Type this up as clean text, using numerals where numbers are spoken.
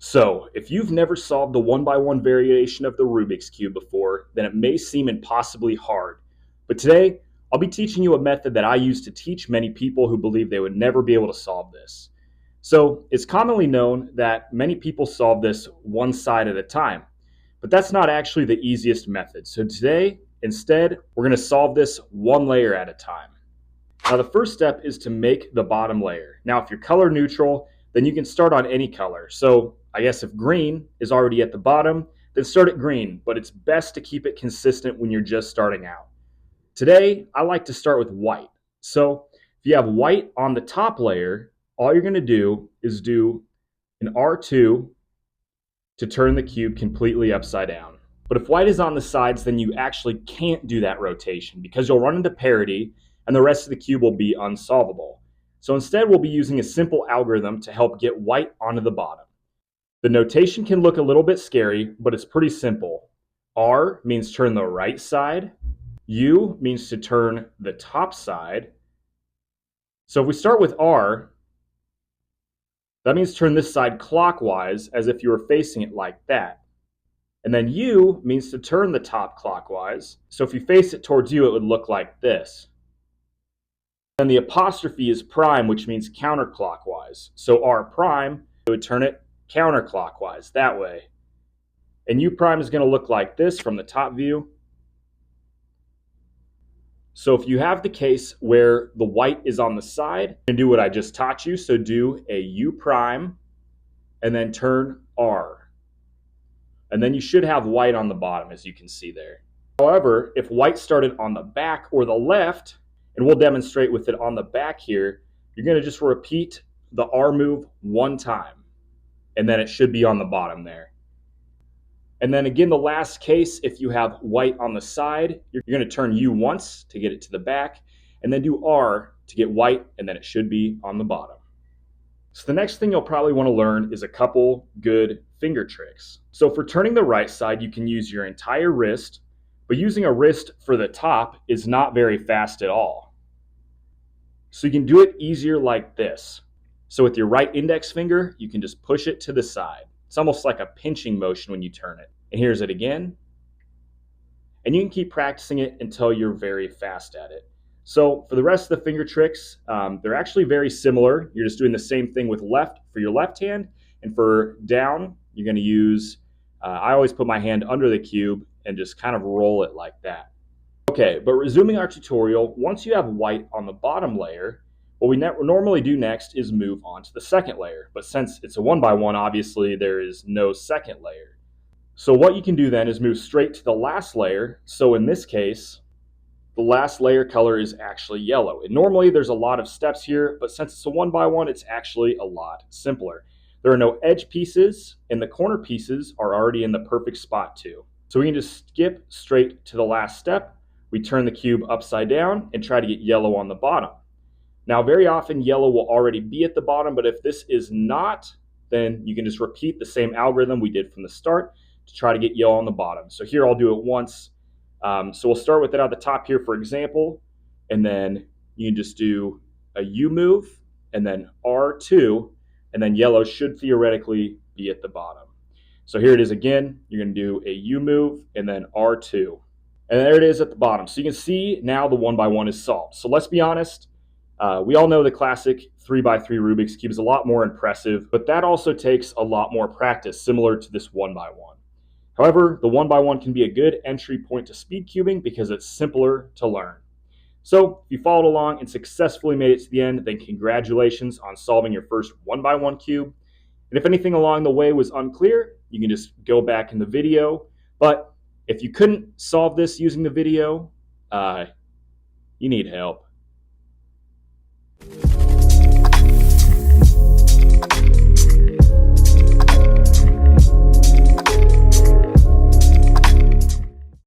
So, if you've never solved the one-by-one variation of the Rubik's Cube before, then it may seem impossibly hard. But today, I'll be teaching you a method that I use to teach many people who believe they would never be able to solve this. So, it's commonly known that many people solve this one side at a time, but that's not actually the easiest method. So today, instead, we're going to solve this one layer at a time. Now, the first step is to make the bottom layer. Now, if you're color neutral, then you can start on any color. So I guess if green is already at the bottom, then start at green, but it's best to keep it consistent when you're just starting out. Today, I like to start with white. So if you have white on the top layer, all you're going to do is do an R2 to turn the cube completely upside down. But if white is on the sides, then you actually can't do that rotation because you'll run into parity and the rest of the cube will be unsolvable. So instead, we'll be using a simple algorithm to help get white onto the bottom. The notation can look a little bit scary, but it's pretty simple. R means turn the right side. U means to turn the top side. So if we start with R, that means turn this side clockwise as if you were facing it like that. And then U means to turn the top clockwise. So if you face it towards you, it would look like this. And the apostrophe is prime, which means counterclockwise. So R prime, it would turn it counterclockwise that way. And U prime is going to look like this from the top view. So if you have the case where the white is on the side, you can do what I just taught you. So do a U prime and then turn R. And then you should have white on the bottom, as you can see there. However, if white started on the back or the left, and we'll demonstrate with it on the back here, you're going to just repeat the R move one time, and then it should be on the bottom there. And then again, the last case, if you have white on the side, you're going to turn U once to get it to the back, and then do R to get white, and then it should be on the bottom. So the next thing you'll probably want to learn is a couple good finger tricks. So for turning the right side, you can use your entire wrist, but using a wrist for the top is not very fast at all. So you can do it easier like this. So with your right index finger, you can just push it to the side. It's almost like a pinching motion when you turn it. And here's it again. And you can keep practicing it until you're very fast at it. So for the rest of the finger tricks, they're actually very similar. You're just doing the same thing with left for your left hand. And for down, you're going to use, I always put my hand under the cube and just kind of roll it like that. Okay, but resuming our tutorial, once you have white on the bottom layer, what we normally do next is move on to the second layer. But since it's a one-by-one, obviously there is no second layer. So what you can do then is move straight to the last layer. So in this case, the last layer color is actually yellow. And normally there's a lot of steps here, but since it's a one-by-one, it's actually a lot simpler. There are no edge pieces, and the corner pieces are already in the perfect spot too. So we can just skip straight to the last step. We turn the cube upside down and try to get yellow on the bottom. Now, very often yellow will already be at the bottom, but if this is not, then you can just repeat the same algorithm we did from the start to try to get yellow on the bottom. So here I'll do it once. So we'll start with it at the top here, for example, and then you can just do a U move and then R2, and then yellow should theoretically be at the bottom. So here it is again. You're going to do a U move and then R2. And there it is at the bottom. So you can see now the one-by-one is solved. So let's be honest. We all know the classic 3x3 Rubik's Cube is a lot more impressive, but that also takes a lot more practice, similar to this one-by-one. However, the one-by-one can be a good entry point to speed cubing because it's simpler to learn. So if you followed along and successfully made it to the end, then congratulations on solving your first one-by-one cube. And if anything along the way was unclear, you can just go back in the video. But if you couldn't solve this using the video, you need help.